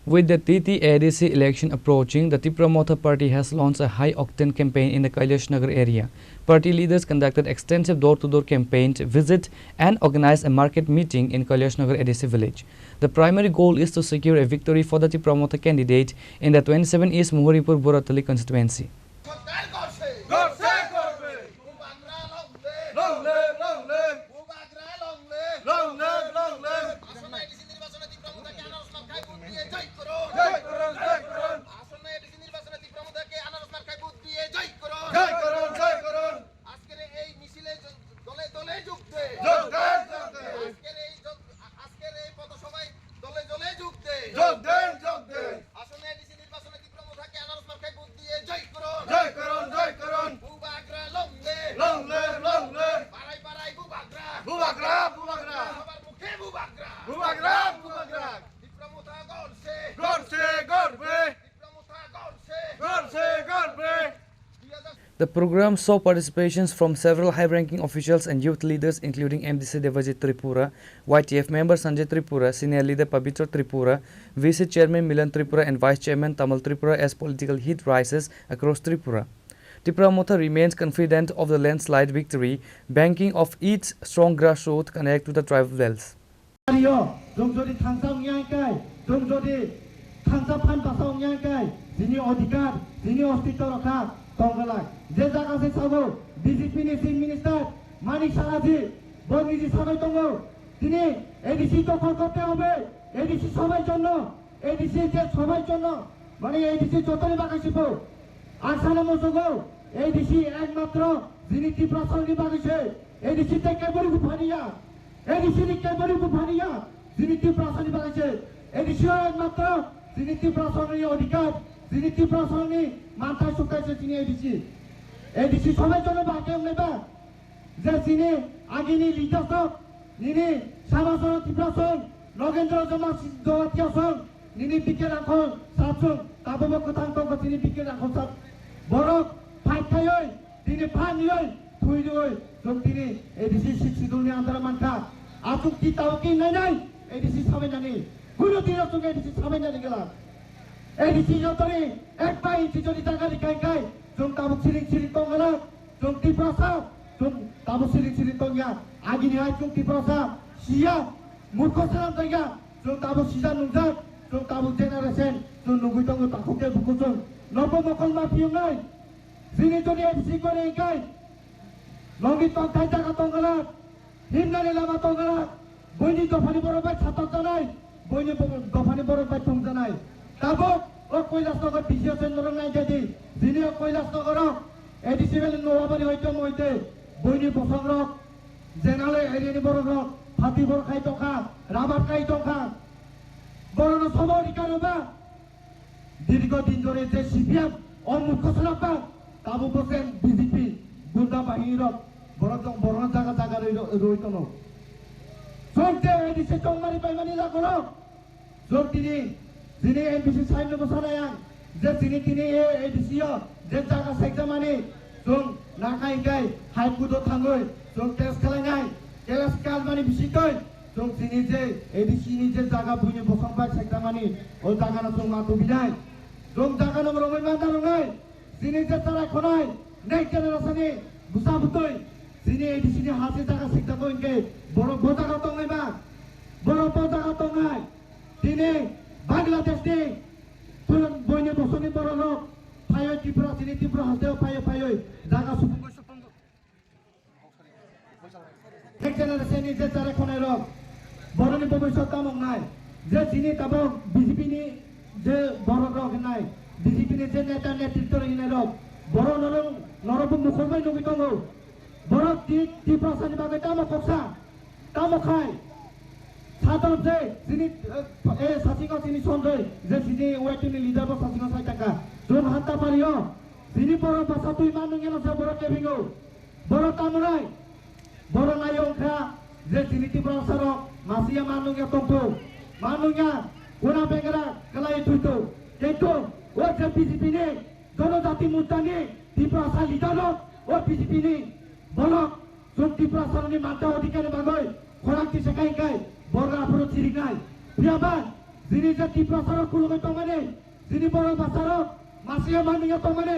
With the TT-ADC election approaching, the Tripura Motha Party has launched a high-octane campaign in the Kailash Nagar area. Party leaders conducted extensive door-to-door campaigns, visit and organized a market meeting in Kailash Nagar ADC village. The primary goal is to secure a victory for the Tripura Motha candidate in the 27 East Muhuripur Boratali constituency. The program saw participations from several high-ranking officials and youth leaders including MDC Devajit Tripura, YTF member Sanjay Tripura, senior leader Pabitra Tripura, VC Chairman Milan Tripura and Vice Chairman Tamal Tripura as political heat rises across Tripura. Tripura Motha remains confident of the landslide victory, banking of its strong grassroots connect to the tribal wells. যে জায়গা আছে সাবো DGP নি chief minister মানিক সাহাজি বঙ্গিজি সবাই তঙ্গ তিনি ADC দখল করতে হবে ADC সবার জন্য এডিসি যে সবার জন্য মানে এডিসি যতই বাগাইছিব আসানে মসগো এডিসি একমাত্র যিনি ত্রিপুরা সঙ্গে বাগাইছে এডিসি তে কেবল গুফানিয়া এডিসি নি কেবল গুফানিয়া যিনি ত্রিপুরা সঙ্গে বাগাইছে এডিসি একমাত্র যিনি ত্রিপুরা সঙ্গে অধিকার যিনি ত্রিপুরা সঙ্গে মাথা শুকাইছে তিনি এডিসি সবাই জন্য বাকি নেবা যে তিনি আগিনি লিডারশিপ নিনি সামাসন ত্রিপুরাসন নগেন্দ্র জমাতিয়াসন নিনি বিকে রাখো সাবসন তাবব কথাঙ্ক তিনি বিকে রাখো সাব বরক ফাইথায়ই তিনি ফানিয়ই থুইদই जों তিনি এডিসি শিক্ষিদুলনি আন্দারা মানকা আতুক কি তাওকি নাই এডিসি সবাই জানি কোনো দিন তো এডিসি সবাই জানি গেলা এডিসি যতনি এক পাই ইঞ্চি যদি টাকা দিকাই जों ताबुक सिरिं तंगला जों टिप्रासा जों ताबुक सिरिं तंगिया आगिनि हाय जों टिप्रासा सिया मूर्खसानाम तंगिया जों ताबुक सिजा नुजा जों ताबुक जेनारेशन जों नुगुइ तंगो ताखुके बुकुजों नब मखल माफियंगाय जिनि जनि एफसी करे इंगाय लंगि तंथाय जागा तंगला हिमनानि लामा तंगला बयनि दफानि बरबाय छातक जानाय बयनि दफानि बरबाय थंजानाय ताबुक ও কৈলাসনগর বিশেষণ নরনাই যদি যিনি কৈলাসনগর এডিসিবেল নবাবানি হইতো মইতে বইনি বসংরক জেনালে এরিনি বরগ ফাতি বর খাই টকা রাবার খাই টকা বরন সমরিকারবা দীর্ঘ দিন ধরে যে সিপিএম অমুখ সলাপা তাবু বসেন বিজেপি গুন্ডা বাহিনীর বরন জায়গা রইতন সবচেয়ে এডিসি চংমারি পাইমানি লাগলো সব তিনি যিনি এমপিসি সাইন বসানায়াং যে তিনি এডিসিও যে জায়গা সাইজামানি जों नाखाइखाय हाइकुद थाङै जों टेस्ट खालायनाय केस कालमानि बिसिकै जों दिनै जे एडिसिनि जे जागा बुनि बसंबाय साइजामानि ओ जागाना जों माथो बिनाय जों जागाना रङै मानदा रङै दिनै जे तारा खनाय नेक्स्ट जेनेरेशननि बुसाबुतै दिनै एडिसिनि हासे जागा साइजाखौ इनके बर' बजागा दङैबा बर' बजागा दङै दिनै बांलादेशनि बयनि बसंनि बर' लोक फायो ত্রিপুরা তিনি ত্রিপুরা হাতেও ফায়ে জায়গা সুপুঙ্গ এক জেনারেশননি যে যারা খনাই রক বড়নি ভবিষ্যৎ কামক নাই যে যিনি তাব বিজেপিনি যে বড় রক নাই বিজেপিনি যে নেতা নেতৃত্ব রহিনাই রক বড় নরব মুখরবাই নবি দङ বড় ত্রিপুরা সানি বাগে তামখাই সাধারণ যে যিনি সাচিঙাव তিনি সঞ্জয় যে যিনি ওয়েটিনি লিডার সাচিঙাव সাই টাকা जों हान्ता पारियो जिनि बर' भाषा तुइ मानुङेल से बर' केबिङो बर' तामुनाय बर' नायंखा जे जिनि टिप्रा सारक मासिया मानुङे तंतो मानुङा उना बेंगरा गलाय तुइतो केतो ओ जे बीजेपी नि जनजाति मुद्दानि टिप्रा सा लिडारो ओ बीजेपी नि बलक जों टिप्रा सारनि मानता अधिकारनि बागै खरांथि सेखायखाय बरगाफोर चिरिनाय बियाबा যিনি যে টিপ্রাসারক কুলুকে তমানে যিনি বড় বাসারক মাসিয়া মানিয়া তমানে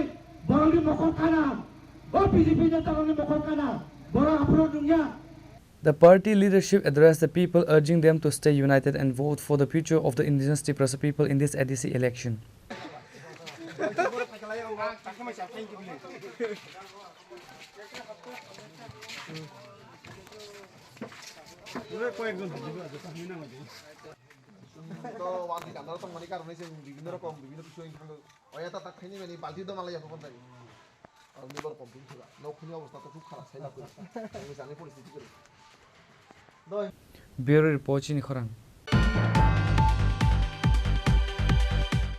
বড়নি মকর কানা ও বিজেপি নেতাগণের মকর কানা বড় আপন দুনিয়া. The party leadership addressed the people, urging them to stay united and vote for the future of the indigenous Tiprasa people in this ADC election. তো ওয়ান দিন আমরা তো মানে কারণে বিভিন্ন রকম বিভিন্ন বিষয় ওয়াটা তা খাইনি মানে বালতি তো মালাই এখন যাই আর নিবর কম দিন ছিল নখনি অবস্থা তো খুব খারাপ ছিল আমি জানি পরিস্থিতি করে Bureau report in Khorang.